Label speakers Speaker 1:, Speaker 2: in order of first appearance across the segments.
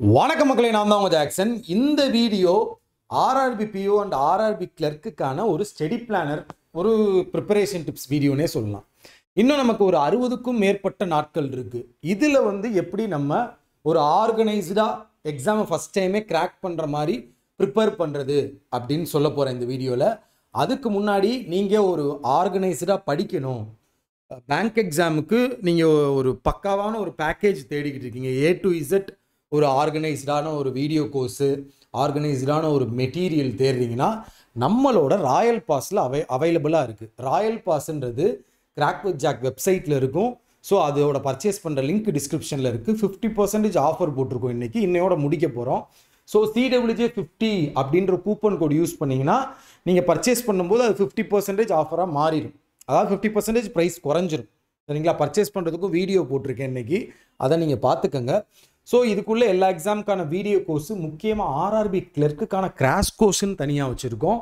Speaker 1: வணக்கம் மக்களே, நான் தான் உங்க ஜாக்சன். இந்த video RRB PO and RRB கிளர்க்குக்கான ஒரு ஸ்டடி பிளானர், ஒரு ப்ரிப்பரேஷன் டிப்ஸ் வீடியோனே சொல்லலாம். இன்னும் நமக்கு ஒரு 60க்கும் மேற்பட்ட நாட்கள் இருக்கு. இதில் எப்படி நம்ம ஒரு ஆர்கனைஸ்டாக எக்ஸாமை ஃபஸ்ட் டைமே கிராக் பண்ணுற மாதிரி ப்ரிப்பேர் பண்ணுறது அப்படின்னு சொல்ல போகிறேன் இந்த வீடியோவில். அதுக்கு முன்னாடி நீங்கள் ஒரு ஆர்கனைஸ்டாக படிக்கணும், பேங்க் எக்ஸாமுக்கு நீங்கள் ஒரு பக்காவான ஒரு பேக்கேஜ் தேடிக்கிட்டு இருக்கீங்க, A to Z ஒரு ஆர்கனைஸ்டான ஒரு வீடியோ கோர்ஸு, ஆர்கனைஸ்டான ஒரு மெட்டீரியல் தேடுறீங்கன்னா நம்மளோட ராயல் பாஸில் அவைலபிளாக இருக்குது. ராயல் பாஸ்ன்றது கிராக் வித் ஜாக் வெப்சைட்டில் இருக்கும். ஸோ அதோட பர்ச்சேஸ் பண்ணுற லிங்க் டிஸ்கிரிப்ஷனில் இருக்குது. 50% ஆஃபர் போட்டிருக்கோம் இன்றைக்கி, இன்னையோட முடிக்க போகிறோம். ஸோ CWJ50 அப்படின்ற கூப்பன் கோட் யூஸ் பண்ணிங்கன்னா நீங்கள் பர்ச்சேஸ் பண்ணும்போது அது 50% ஆஃபராக மாறிடும். அதாவது 50% ப்ரைஸ் குறைஞ்சிரும். சரிங்களா? பர்ச்சேஸ் பண்ணுறதுக்கும் வீடியோ போட்டிருக்கேன் இன்றைக்கி, அதை நீங்கள் பார்த்துக்கங்க. ஸோ இதுக்குள்ளே எல்லா எக்ஸாமுக்கான வீடியோ கோர்ஸு, முக்கியமாக ஆர்ஆர்பி கிளர்க்குக்கான கிராஷ் கோர்ஸுன்னு தனியாக வச்சுருக்கோம்.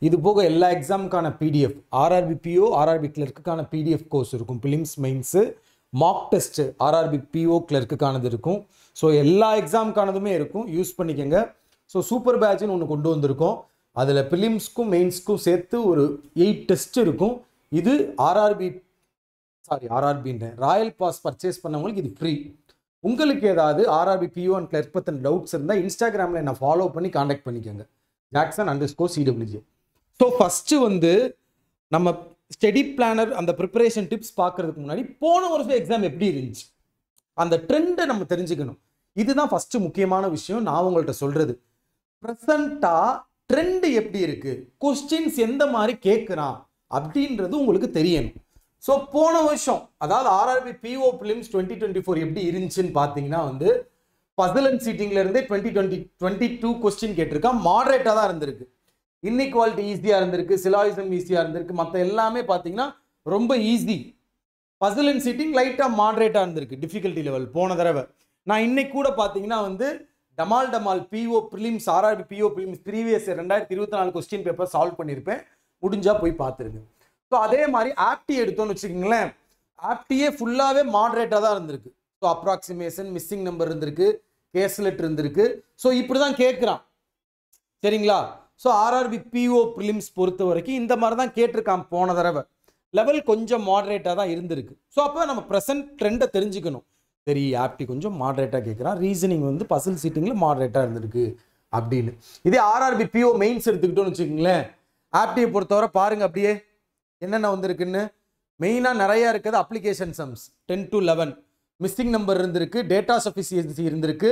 Speaker 1: இது போக எல்லா எக்ஸாமுக்கான பிடிஎஃப், ஆர்ஆர்பி பிஓ ஆர்ஆர்பி கிளர்க்குக்கான பிடிஎஃப் கோர்ஸ் இருக்கும். Prelims mains mock test RRB PO கிளர்க்குக்கானது இருக்கும். ஸோ எல்லா எக்ஸாமுக்கானதுமே இருக்கும், யூஸ் பண்ணிக்கோங்க. ஸோ சூப்பர் பேட்ச்னு ஒன்று கொண்டு வந்திருக்கோம். அதில் பிலிம்ஸ்க்கும் மெயின்ஸ்க்கும் சேர்த்து ஒரு 8 டெஸ்ட் இருக்கும். இது ஆர்ஆர்பின்ற ராயல் பாஸ் பர்ச்சேஸ் பண்ணவங்களுக்கு இது ஃப்ரீ. உங்களுக்கு ஏதாவது ஆர்ஆர்பி பிஓ அண்ட் கிளர்க் பற்றின டவுட்ஸ் இருந்தால் இன்ஸ்டாகிராமில் என்ன ஃபாலோ பண்ணி காண்டாக்ட் பண்ணிக்கோங்க, Jackson_CWJ. ஸோ ஃபஸ்ட்டு நம்ம ஸ்டடி பிளானர் அந்த ப்ரிப்பரேஷன் டிப்ஸ் பார்க்கறதுக்கு முன்னாடி போன வருஷம் எக்ஸாம் எப்படி இருந்துச்சு அந்த ட்ரெண்டை நம்ம தெரிஞ்சுக்கணும். இதுதான் ஃபஸ்ட்டு முக்கியமான விஷயம் நான் உங்கள்கிட்ட சொல்கிறது. ப்ரெசண்ட்டாக ட்ரெண்டு எப்படி இருக்குது, கொஸ்டின்ஸ் எந்த மாதிரி கேட்குறான் அப்படின்றது உங்களுக்கு தெரியணும். ஸோ போன வருஷம், அதாவது ஆர்ஆர்பி பிஓ பிலிம்ஸ் 2024 எப்படி இருந்துச்சுன்னு பார்த்தீங்கன்னா பசில் அண்ட் சீட்டிங்லேருந்தே 2022 கொஸ்டின் கேட்டிருக்கான். மாடரேட்டாக தான் இருந்திருக்கு. இன்இக்வாலிட்டி ஈஸியாக இருந்திருக்கு, சிலாயிசம் ஈஸியாக இருந்திருக்கு, மற்ற எல்லாமே பார்த்தீங்கன்னா ரொம்ப ஈஸி. பசில் அண்ட் சீட்டிங் லைட்டாக மாடரேட்டாக இருந்திருக்கு டிஃபிகல்ட்டி லெவல் போன தடவை. நான் இன்னைக்கு கூட பார்த்தீங்கன்னா டமால் PO prelims RRB PO prelims previous 2024 question paper solve பண்ணியிருப்பேன், முடிஞ்சால் போய் பார்த்துருங்க. ஸோ அதே மாதிரி ஆப்டி எடுத்தோன்னு வச்சுக்கிங்களேன், ஆப்டியே ஃபுல்லாகவே மாடரேட்டாக தான் இருந்திருக்கு. ஸோ அப்ராக்சிமேஷன், மிஸ்ஸிங் நம்பர் இருந்திருக்கு, கேஸ்லெட் இருந்திருக்கு. ஸோ இப்படி தான் கேட்குறான். சரிங்களா? ஸோ ஆர்ஆர்பி பிஓ ப்ரிலிம்ஸ் பொறுத்த வரைக்கும் இந்த மாதிரி தான் கேட்டிருக்கான் போன தடவை. லெவல் கொஞ்சம் மாடரேட்டாக தான் இருந்திருக்கு. ஸோ அப்போ நம்ம ப்ரெசன்ட் ட்ரெண்டை தெரிஞ்சுக்கணும். சரி, ஆப்டி கொஞ்சம் மாடரேட்டாக கேட்குறான், ரீசனிங் பசில் சீட்டிங்கில் மாடரேட்டாக இருந்திருக்கு அப்படின்னு. இதே ஆர்ஆர்பி பிஓ மெயின்ஸ் எடுத்துக்கிட்டோன்னு வச்சுக்கோங்களேன், ஆப்டியை பொறுத்தவரை பாருங்கள் அப்படியே என்னென்ன வந்திருக்குன்னு. மெயினாக நிறையா இருக்குது. Application sums 10 to 11, missing number இருந்திருக்கு, டேட்டா சஃபிசியன்சி இருந்திருக்கு,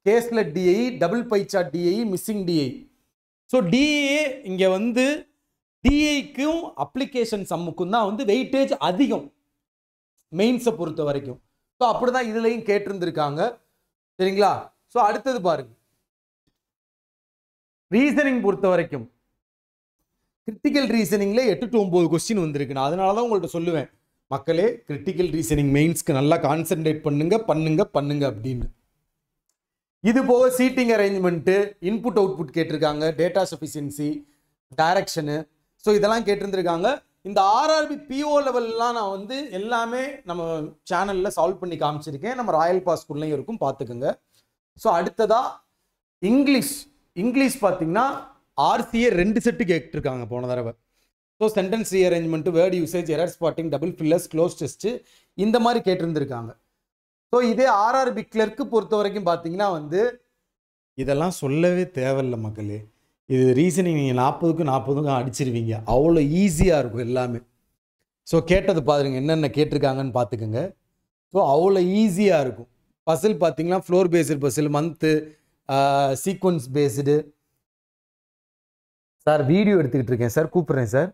Speaker 1: caselet DI, double pie chart DI, missing DI. So DA இங்கே டிஐக்கும் அப்ளிகேஷன் சம்முக்கும் தான் வெயிட்டேஜ் அதிகம் மெயின்ஸை பொறுத்த வரைக்கும். ஸோ அப்படி தான் இதுலையும் கேட்டிருந்திருக்காங்க. சரிங்களா? ஸோ அடுத்தது பாருங்க, ரீசனிங் பொறுத்த வரைக்கும் கிரிட்டிக்கல் ரீசனிங்ல 8 to 9 கொஸ்டின் வந்திருக்கு. நான் அதனால தான் உங்கள்கிட்ட சொல்லுவேன், மக்களே கிரிட்டிக்கல் ரீசனிங் மெயின்ஸ்க்கு நல்லா கான்சென்ட்ரேட் பண்ணுங்க அப்படின்னு. இது போக சீட்டிங் அரேஞ்ச்மெண்ட்டு, இன்புட் அவுட்புட் கேட்டிருக்காங்க, டேட்டா சஃபிஷியன்சி, டைரக்ஷனு. ஸோ இதெல்லாம் கேட்டிருந்திருக்காங்க. இந்த ஆர்ஆர்பி பிஓ லெவல்லாம் நான் எல்லாமே நம்ம சேனலில் சால்வ் பண்ணி காமிச்சிருக்கேன். நம்ம ராயல் பாஸ்குள்ளேயும் இருக்கும், பார்த்துக்குங்க. ஸோ அடுத்ததா இங்கிலீஷ் பார்த்தீங்கன்னா ஆர்சிஏ 2 செட்டு கேட்டிருக்காங்க போன தடவை. So sentence rearrangement, word usage, error spotting, double fillers, close test, இந்த மாதிரி கேட்டிருந்திருக்காங்க. ஸோ இதே ஆர்ஆர்பி கிளர்க்கு பொறுத்த வரைக்கும் பார்த்தீங்கன்னா இதெல்லாம் சொல்லவே தேவையில்லை மக்களே. இது ரீசனிங் நீங்கள் 40க்கு 40க்கும் அடிச்சிருவீங்க, அவ்வளோ ஈஸியாக இருக்கும் எல்லாமே. ஸோ கேட்டது பாருங்க, என்னென்ன கேட்டிருக்காங்கன்னு பார்த்துக்கோங்க. ஸோ அவ்வளோ ஈஸியாக இருக்கும். பசில் பார்த்தீங்கன்னா floor based puzzle, month, sequence based. Sir video எடுத்துக்கிட்டு இருக்கேன் சார், கூப்பிட்றேன் சார்.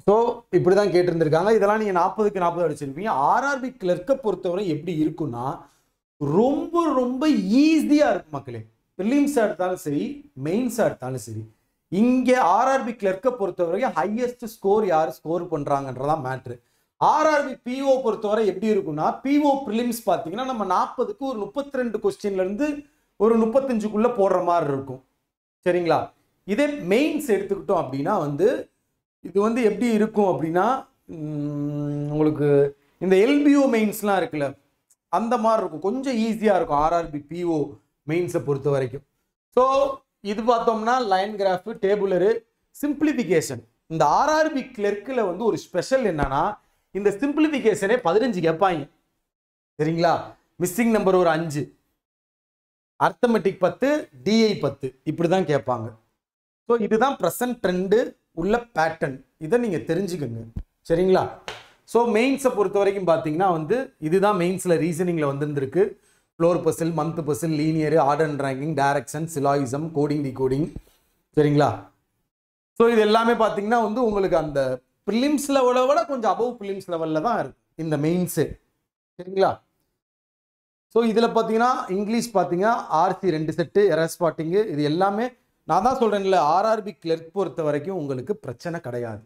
Speaker 1: ஸோ இப்படி தான் கேட்டிருந்திருக்காங்க. இதெல்லாம் நீங்கள் 40க்கு 40 அடிச்சிருப்பீங்க. ஆர்ஆர்பி கிளர்க்கை பொறுத்தவரை எப்படி இருக்குன்னா ரொம்ப ரொம்ப ஈஸியாக இருக்கும் மக்களே. ப்ரிலிம்ஸாக எடுத்தாலும் சரி, மெயின்ஸாக எடுத்தாலும் சரி. இங்கே ஆர்ஆர்பி கிளர்க்கை பொறுத்தவரைக்கும் ஹையஸ்ட் ஸ்கோர் யார் ஸ்கோர் பண்ணுறாங்கன்றதான் மேட்ரு. ஆர்ஆர்பி பிஓ பொறுத்தவரை எப்படி இருக்குன்னா, பிஓ ப்ரிலிம்ஸ் பார்த்தீங்கன்னா நம்ம 40க்கு ஒரு 32 கொஸ்டின்லேருந்து ஒரு 35க்குள்ளே போடுற மாதிரி இருக்கும். சரிங்களா? இதே மெயின்ஸ் எடுத்துக்கிட்டோம் அப்படின்னா இது எப்படி இருக்கும் அப்படின்னா, உங்களுக்கு இந்த எல்பிஓ மெயின்ஸ்லாம் இருக்குல்ல, அந்த மாதிரி இருக்கும், கொஞ்சம் ஈஸியாக இருக்கும் ஆர்ஆர்பி பிஓ மெயின்ஸை பொறுத்த வரைக்கும். ஸோ இது பார்த்தோம்னா லைன் கிராஃப், டேபுலரு, சிம்பிளிஃபிகேஷன். இந்த ஆர்ஆர்பி கிளர்க்கில் வந்து ஒரு ஸ்பெஷல் என்னன்னா, இந்த சிம்பிளிஃபிகேஷனே 15 கேட்பாங்க. சரிங்களா? மிஸ்ஸிங் நம்பர் ஒரு 5, அர்த்தமெட்டிக் 10, டிஐ 10, இப்படி தான் கேட்பாங்க. ஸோ இதுதான் ப்ரெசன்ட் ட்ரெண்டு உள்ள பேட்டர்ன். இதை நீங்கள் தெரிஞ்சுக்கோங்க. சரிங்களா? ஸோ மெயின்ஸை பொறுத்த வரைக்கும் பார்த்தீங்கன்னா வந்து இதுதான் மெயின்ஸில் ரீசனிங்கில் வந்துருந்துருக்கு. Floor puzzle, month puzzle, linear, order and ranking, direction, syllogism, coding, decoding. சரிங்களா? ஸோ இது எல்லாமே பார்த்தீங்கன்னா வந்து உங்களுக்கு அந்த ப்ரிலிம்ஸ் லெவலை விட கொஞ்சம் அபவ் ப்ரிலிம்ஸ் லெவலில் தான் இருக்கு இந்த மெயின்ஸு. சரிங்களா? ஸோ இதில் பார்த்தீங்கன்னா இங்கிலீஷ் பார்த்தீங்கன்னா ஆர்சி 2 செட்டு, எரர் ஸ்பாட்டிங்கு, இது எல்லாமே நான் தான் சொல்கிறேன்ல, ஆர்ஆர்பி கிளர்க் பொறுத்த வரைக்கும் உங்களுக்கு பிரச்சனை கிடையாது.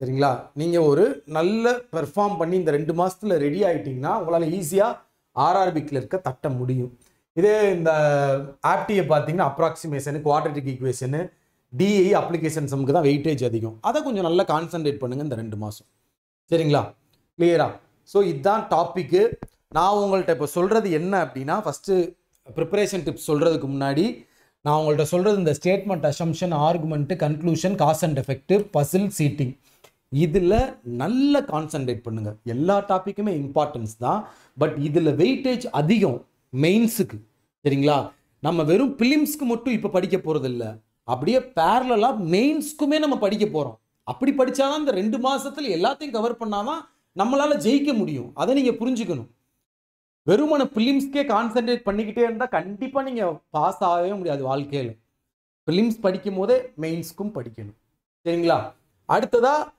Speaker 1: சரிங்களா? நீங்கள் ஒரு நல்ல பெர்ஃபார்ம் பண்ணி இந்த 2 மாதத்தில் ரெடி ஆகிட்டிங்கன்னா உங்களால் ஈஸியாக ஆர்ஆர்பி கிளர்க்கை தட்ட முடியும். இதே இந்த ஆப்டியை பார்த்தீங்கன்னா அப்ராக்சிமேஷனு, குவாட்ரட்டிக் ஈக்குவேஷனு, டிஐ, அப்ளிகேஷன் சம்முக்கு தான் வெயிட்டேஜ் அதிகம். அதை கொஞ்சம் நல்லா கான்சன்ட்ரேட் பண்ணுங்கள் இந்த 2 மாதம். சரிங்களா? கிளியரா? ஸோ இதுதான் டாப்பிக்கு. நான் உங்கள்கிட்ட இப்போ சொல்கிறது என்ன அப்படின்னா, ஃபஸ்ட்டு ப்ரிப்பரேஷன் டிப்ஸ் சொல்கிறதுக்கு முன்னாடி நான் உங்கள்கிட்ட சொல்கிறது இந்த statement, assumption, argument, conclusion, cause and effect, puzzle, seating, இதில் நல்ல கான்சன்ட்ரேட் பண்ணுங்கள். எல்லா டாப்பிக்குமே இம்பார்ட்டன்ஸ் தான், பட் இதில் வெயிட்டேஜ் அதிகம் மெயின்ஸுக்கு. சரிங்களா? நம்ம வெறும் பிலிம்ஸ்க்கு மட்டும் இப்போ படிக்க போகிறது இல்லை, அப்படியே பேரலாக மெயின்ஸ்க்குமே நம்ம படிக்க போகிறோம். அப்படி படித்தாதான் இந்த 2 மாதத்தில் எல்லாத்தையும் கவர் பண்ணாதான் நம்மளால் ஜெயிக்க முடியும். அதை நீங்கள் புரிஞ்சுக்கணும். வெறுமன பிலிம்ஸ்க்கே கான்சென்ட்ரேட் பண்ணிக்கிட்டே இருந்தால் கண்டிப்பாக நீங்கள் பாஸ் ஆகவே முடியாது வாழ்க்கையில். பிலிம்ஸ் படிக்கும் போதே மெயின்ஸ்க்கும் படிக்கணும். சரிங்களா? அடுத்ததாக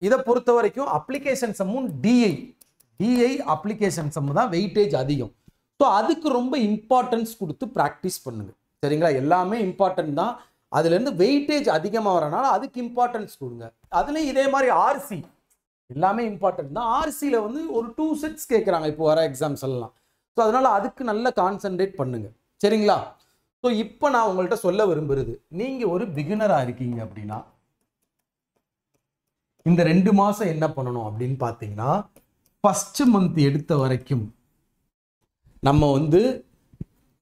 Speaker 1: இதை பொறுத்த வரைக்கும் அப்ளிகேஷன் சம்மும் டிஐ அப்ளிகேஷன் சம்மு தான் வெயிட்டேஜ் அதிகம். ஸோ அதுக்கு ரொம்ப இம்பார்ட்டன்ஸ் கொடுத்து ப்ராக்டிஸ் பண்ணுங்கள். சரிங்களா? எல்லாமே இம்பார்ட்டன்ட் தான், அதுலேருந்து வெயிட்டேஜ் அதிகமாக வரனால அதுக்கு இம்பார்ட்டன்ஸ் கொடுங்க. அதுலேயும் இதே மாதிரி ஆர்சி எல்லாமே இம்பார்ட்டன்ட் தான். ஆர்சியில் வந்து ஒரு 2 செட்ஸ் கேட்குறாங்க இப்போ வர எக்ஸாம்ஸ் எல்லாம். ஸோ அதனால் அதுக்கு நல்ல கான்சன்ட்ரேட் பண்ணுங்க. சரிங்களா? ஸோ இப்போ நான் உங்கள்கிட்ட சொல்ல விரும்புறது, நீங்கள் ஒரு பிகினராக இருக்கீங்க அப்படின்னா இந்த 2 மாதம் என்ன பண்ணணும் அப்படின்னு பார்த்தீங்கன்னா, ஃபர்ஸ்ட் மந்த் எடுத்த வரைக்கும் நம்ம வந்து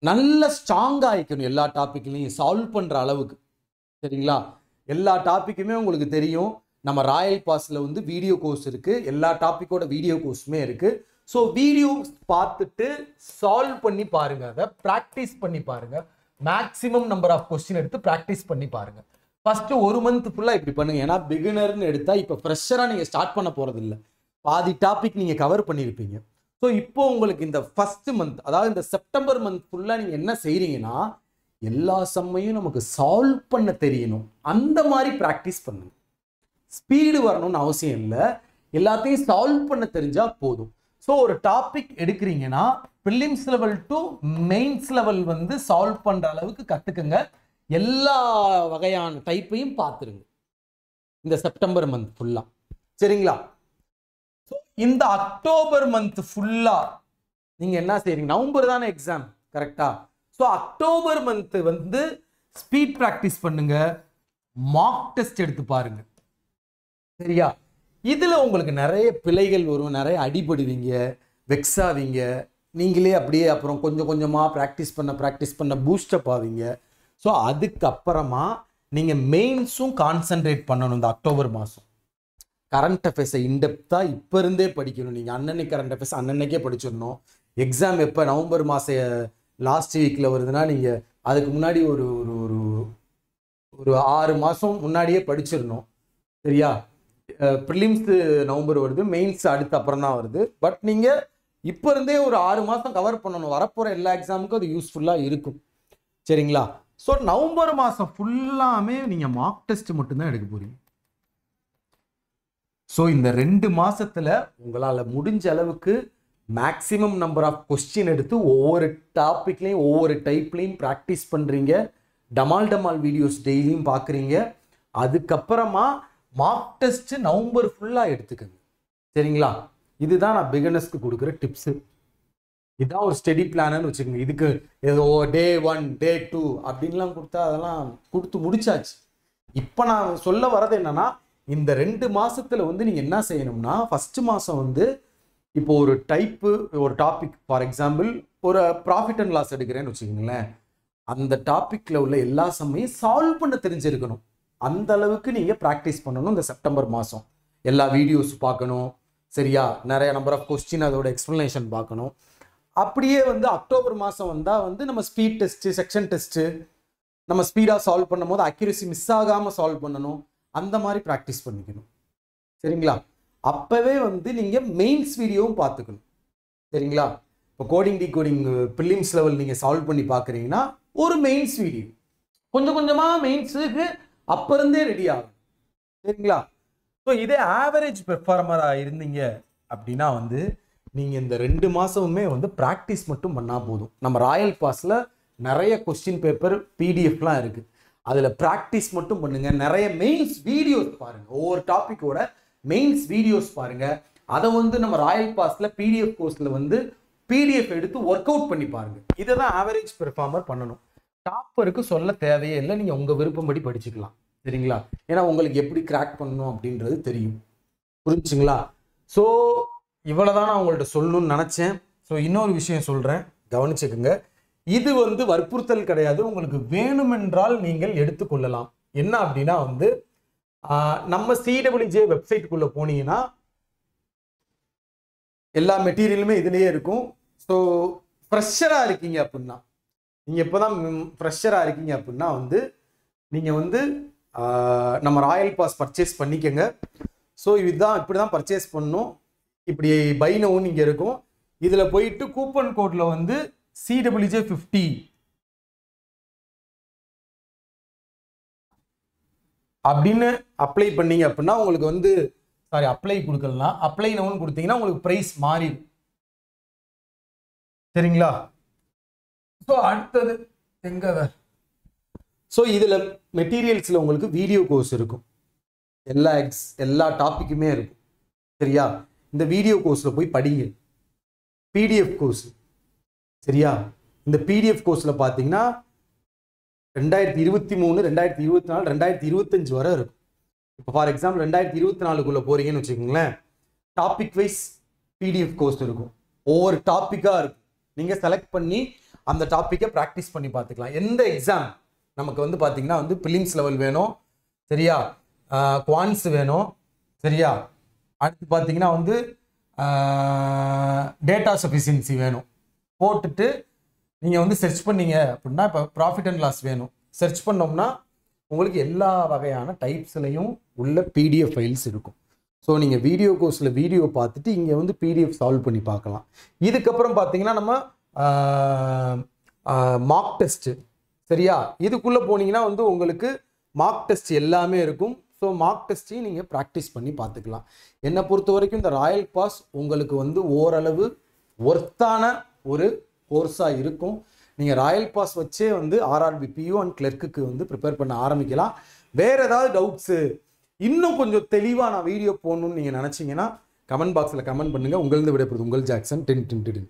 Speaker 1: நல்ல ஸ்ட்ராங்காக ஆகிக்கணும். எல்லா டாப்பிக்லையும் சால்வ் பண்ணுற அளவுக்கு. சரிங்களா? எல்லா டாப்பிக்குமே உங்களுக்கு தெரியும். நம்ம ராயல் பாஸில் வந்து வீடியோ கோர்ஸ் இருக்குது, எல்லா டாப்பிக்கோட வீடியோ கோர்ஸுமே இருக்குது. ஸோ வீடியோ பார்த்துட்டு சால்வ் பண்ணி பாருங்கள், அதை ப்ராக்டிஸ் பண்ணி பாருங்கள். மேக்ஸிமம் நம்பர் ஆஃப் கொஸ்டின் எடுத்து ப்ராக்டிஸ் பண்ணி பாருங்கள். ஃபஸ்ட்டு 1 மந்த் ஃபுல்லாக இப்படி பண்ணுங்கள். ஏன்னா பிகினர்னு எடுத்தால் இப்போ ஃப்ரெஷராக நீங்கள் ஸ்டார்ட் பண்ண போகிறது இல்லை, பாதி டாபிக் நீங்கள் கவர் பண்ணியிருப்பீங்க. ஸோ இப்போ உங்களுக்கு இந்த ஃபஸ்ட்டு மந்த், அதாவது இந்த செப்டம்பர் மந்த் ஃபுல்லாக நீங்கள் என்ன செய்கிறீங்கன்னா, எல்லா சம்மையும் நமக்கு சால்வ் பண்ண தெரியணும், அந்த மாதிரி ப்ராக்டிஸ் பண்ணுங்க. ஸ்பீடு வரணும்னு அவசியம் இல்லை, எல்லாத்தையும் சால்வ் பண்ண தெரிஞ்சால் போதும். ஸோ ஒரு டாபிக் எடுக்கிறீங்கன்னா prelims level to mains level வந்து சால்வ் பண்ணுற அளவுக்கு கற்றுக்குங்க. எல்லா வகையான டைப்பையும் பார்த்துருங்க இந்த செப்டம்பர் மந்த் ஃபுல்லாக. சரிங்களா? ஸோ இந்த அக்டோபர் மந்த் ஃபுல்லாக நீங்கள் என்ன செய்றீங்க, நவம்பர் தானே எக்ஸாம், கரெக்டா? ஸோ அக்டோபர் மந்த் வந்து ஸ்பீட் ப்ராக்டிஸ் பண்ணுங்க, மார்க் டெஸ்ட் எடுத்து பாருங்க. சரியா? இதில் உங்களுக்கு நிறைய பிழைகள் வரும், நிறைய அடிபடுவீங்க, வெக்ஸ் ஆவீங்க. நீங்களே அப்படியே அப்புறம் கொஞ்சம் கொஞ்சமாக ப்ராக்டிஸ் பண்ண பூஸ்டப் ஆவீங்க. ஸோ அதுக்கப்புறமா நீங்கள் மெயின்ஸும் கான்சன்ட்ரேட் பண்ணணும். இந்த அக்டோபர் மாதம் கரண்ட் அஃபேர்ஸை இன்டெப்த்தாக இப்போ இருந்தே படிக்கணும். நீங்கள் அன்னன்னைக்கு கரண்ட் அஃபேர்ஸ் அன்னன்னைக்கே படிச்சிடணும். எக்ஸாம் எப்போ நவம்பர் மாதம் லாஸ்ட் வீக்கில் வருதுன்னா நீங்கள் அதுக்கு முன்னாடி ஒரு ஒரு ஒரு 6 மாதம் முன்னாடியே படிச்சிடணும். சரியா? ப்ரிலிம்ஸ் நவம்பர் வருது, மெயின்ஸ் அடுத்த அப்புறம் தான் வருது. பட் நீங்கள் இப்போ இருந்தே ஒரு 6 மாதம் கவர் பண்ணணும். வரப்போகிற எல்லா எக்ஸாமுக்கும் அது யூஸ்ஃபுல்லாக இருக்கும். சரிங்களா? ஸோ நவம்பர் மாதம் ஃபுல்லாமே நீங்கள் மார்க் டெஸ்ட் மட்டும்தான் எடுக்க போகிறீங்க. ஸோ இந்த 2 மாதத்தில் உங்களால் முடிஞ்ச அளவுக்கு மேக்ஸிமம் நம்பர் ஆஃப் கொஸ்டின் எடுத்து ஒவ்வொரு டாப்பிக்லையும் ஒவ்வொரு டைப்லையும் ப்ராக்டிஸ் பண்ணுறீங்க. டமால் வீடியோஸ் டெய்லியும் பார்க்குறீங்க. அதுக்கப்புறமா மார்க் டெஸ்ட் நவம்பர் ஃபுல்லாக எடுத்துக்கோங்க. சரிங்களா? இதுதான் நான் பிகினர்ஸ்க்கு கொடுக்குற டிப்ஸு. இதுதான் ஒரு ஸ்டடி பிளான்னு வச்சுக்கோங்க. இதுக்கு ஏதோ டே 1 டே 2 அப்படின்லாம் கொடுத்தா அதெல்லாம் கொடுத்து முடிச்சாச்சு. இப்போ நான் சொல்ல வர்றது என்னன்னா, இந்த 2 மாதத்தில் வந்து நீங்கள் என்ன செய்யணும்னா, ஃபஸ்ட்டு மாதம் வந்து இப்போ ஒரு டைப்பு ஒரு டாபிக் ஃபார் எக்ஸாம்பிள் ஒரு ப்ராஃபிட் அண்ட் லாஸ் எடுக்கிறேன்னு வச்சுக்கோங்களேன், அந்த டாப்பிக்கில் உள்ள எல்லா சம்மையும் சால்வ் பண்ண தெரிஞ்சிருக்கணும். அந்த அளவுக்கு நீங்கள் ப்ராக்டிஸ் பண்ணணும். இந்த செப்டம்பர் மாதம் எல்லா வீடியோஸ் பார்க்கணும், சரியா, நிறைய நம்பர் ஆஃப் கொஸ்டின் அதோட எக்ஸ்ப்ளனேஷன் பார்க்கணும். அப்படியே வந்து அக்டோபர் மாதம் வந்தால் வந்து நம்ம ஸ்பீட் டெஸ்ட்டு, செக்ஷன் டெஸ்ட்டு நம்ம ஸ்பீடாக சால்வ் பண்ணும் போது அக்யூரசி மிஸ் ஆகாமல் சால்வ் பண்ணணும். அந்த மாதிரி ப்ராக்டிஸ் பண்ணிக்கணும், சரிங்களா. அப்போவே வந்து நீங்கள் மெயின்ஸ் வீடியோவும் பார்த்துக்கணும், சரிங்களா. இப்போ கோடிங் டிகோடிங் ப்ரிலிம்ஸ் லெவல் நீங்கள் சால்வ் பண்ணி பார்க்குறீங்கன்னா ஒரு மெயின்ஸ் வீடியோ கொஞ்சம் கொஞ்சமாக மெயின்ஸுக்கு அப்போ இருந்தே ரெடி ஆகும், சரிங்களா. ஸோ இதே ஆவரேஜ் பெர்ஃபார்மராக இருந்தீங்க அப்படின்னா வந்து நீங்கள் இந்த 2 மாதமுமே வந்து ப்ராக்டிஸ் மட்டும் பண்ணால் போதும். நம்ம ராயல் பாஸில் நிறைய கொஸ்டின் பேப்பர் பிடிஎஃப்லாம் இருக்குது, அதில் ப்ராக்டிஸ் மட்டும் பண்ணுங்கள். நிறைய மெயின்ஸ் வீடியோஸ் பாருங்கள், ஒவ்வொரு டாப்பிக்கோட மெயின்ஸ் வீடியோஸ் பாருங்கள். அதை வந்து நம்ம ராயல் பாஸில் பிடிஎஃப் கோர்ஸில் வந்து பிடிஎஃப் எடுத்து ஒர்க் அவுட் பண்ணி பாருங்கள். இதை தான் ஆவரேஜ் பெர்ஃபார்மர் பண்ணணும். டாப்பருக்கு சொல்ல தேவையே இல்லை, நீங்கள் உங்கள் விருப்பம்படி படிச்சுக்கலாம், சரிங்களா. ஏன்னா உங்களுக்கு எப்படி கிராக் பண்ணணும் அப்படின்றது தெரியும், புரிஞ்சுங்களா. ஸோ இவ்வளோதான் நான் உங்கள்கிட்ட சொல்லணும்னு நினச்சேன். ஸோ இன்னொரு விஷயம் சொல்கிறேன், கவனிச்சுக்குங்க. இது வந்து வற்புறுத்தல் கிடையாது, உங்களுக்கு வேணுமென்றால் நீங்கள் எடுத்துக்கொள்ளலாம். என்ன அப்படின்னா வந்து நம்ம சிடபிள்யூஜே வெப்சைட்டுக்குள்ளே போனீங்கன்னா எல்லா மெட்டீரியலுமே இதுலேயே இருக்கும். ஸோ ஃப்ரெஷராக இருக்கீங்க அப்படின்னா, நீங்கள் இப்போ தான் ஃப்ரெஷராக இருக்கீங்க அப்படின்னா வந்து நீங்கள் வந்து நம்ம ராயல் பாஸ் பர்ச்சேஸ் பண்ணிக்கோங்க. ஸோ இதுதான் இப்படி தான் பர்ச்சேஸ் பண்ணணும். இப்படி பை நவுன்னு இங்கே இருக்கும். இதில் போயிட்டு கூப்பன் கோடில் வந்து CWJ50 அப்படின்னு அப்ளை பண்ணீங்க அப்படின்னா உங்களுக்கு வந்து அப்ளை கொடுக்கலாம். அப்ளை நவுன்னு கொடுத்தீங்கன்னா உங்களுக்கு ப்ரைஸ் மாறிடும், சரிங்களா. ஸோ அடுத்தது எங்கே, ஸோ இதில் மெட்டீரியல்ஸில் உங்களுக்கு வீடியோ கோர்ஸ் இருக்கும், எல்லா டாப்பிக்குமே இருக்கும், சரியா. இந்த வீடியோ கோர்ஸில் போய் படிங்க. பிடிஎஃப் கோர்ஸ், சரியா. இந்த பிடிஎஃப் கோர்ஸில் பார்த்தீங்கன்னா 2023, 2024, 2025 வரை இருக்கும். இப்போ ஃபார் எக்ஸாம்பிள் 2024க்குள்ளே போகிறீங்கன்னு வச்சுக்கோங்களேன், டாபிக் வைஸ் பிடிஎஃப் கோர்ஸ் இருக்கும். ஒவ்வொரு டாப்பிக்காக இருக்கும். நீங்கள் செலக்ட் பண்ணி அந்த டாப்பிக்கை ப்ராக்டிஸ் பண்ணி பார்த்துக்கலாம். எந்த எக்ஸாம் நமக்கு வந்து பார்த்தீங்கன்னா வந்து ப்ரிலிம்ஸ் லெவல் வேணும், சரியா, குவான்ஸ் வேணும், சரியா, அடுத்து பார்த்தீங்கன்னா வந்து டேட்டா சஃபிஷியன்சி வேணும் போட்டுட்டு நீங்கள் வந்து சர்ச் பண்ணீங்க அப்படின்னா, இப்போ ப்ராஃபிட் அண்ட் லாஸ் வேணும் சர்ச் பண்ணோம்னா உங்களுக்கு எல்லா வகையான டைப்ஸ்லையும் உள்ள பிடிஎஃப் ஃபைல்ஸ் இருக்கும். ஸோ நீங்கள் வீடியோ கோர்ஸில் வீடியோ பார்த்துட்டு இங்கே வந்து பிடிஎஃப் சால்வ் பண்ணி பார்க்கலாம். இதுக்கப்புறம் பார்த்தீங்கன்னா நம்ம மார்க் டெஸ்ட்டு, சரியா, இதுக்குள்ளே போனீங்கன்னா வந்து உங்களுக்கு மார்க் டெஸ்ட் எல்லாமே இருக்கும். ஸோ மார்க் டெஸ்ட்டையும் நீங்கள் ப்ராக்டிஸ் பண்ணி பார்த்துக்கலாம். என்னை பொறுத்த வரைக்கும் இந்த ராயல் பாஸ் உங்களுக்கு வந்து ஓரளவு ஒர்த்தான ஒரு கோர்ஸாக இருக்கும். நீங்கள் ராயல் பாஸ் வச்சே வந்து ஆர்ஆர்பி பியூ அண்ட் கிளர்க்குக்கு வந்து ப்ரிப்பேர் பண்ண ஆரம்பிக்கலாம். வேறு ஏதாவது டவுட்ஸு இன்னும் கொஞ்சம் தெளிவாக நான் வீடியோ போடணும்னு நீங்கள் நினச்சிங்கன்னா கமெண்ட் பாக்ஸில் கமெண்ட் பண்ணுங்கள். உங்களிருந்து விடைபெறுது உங்கள் ஜாக்சன் 10 10 10.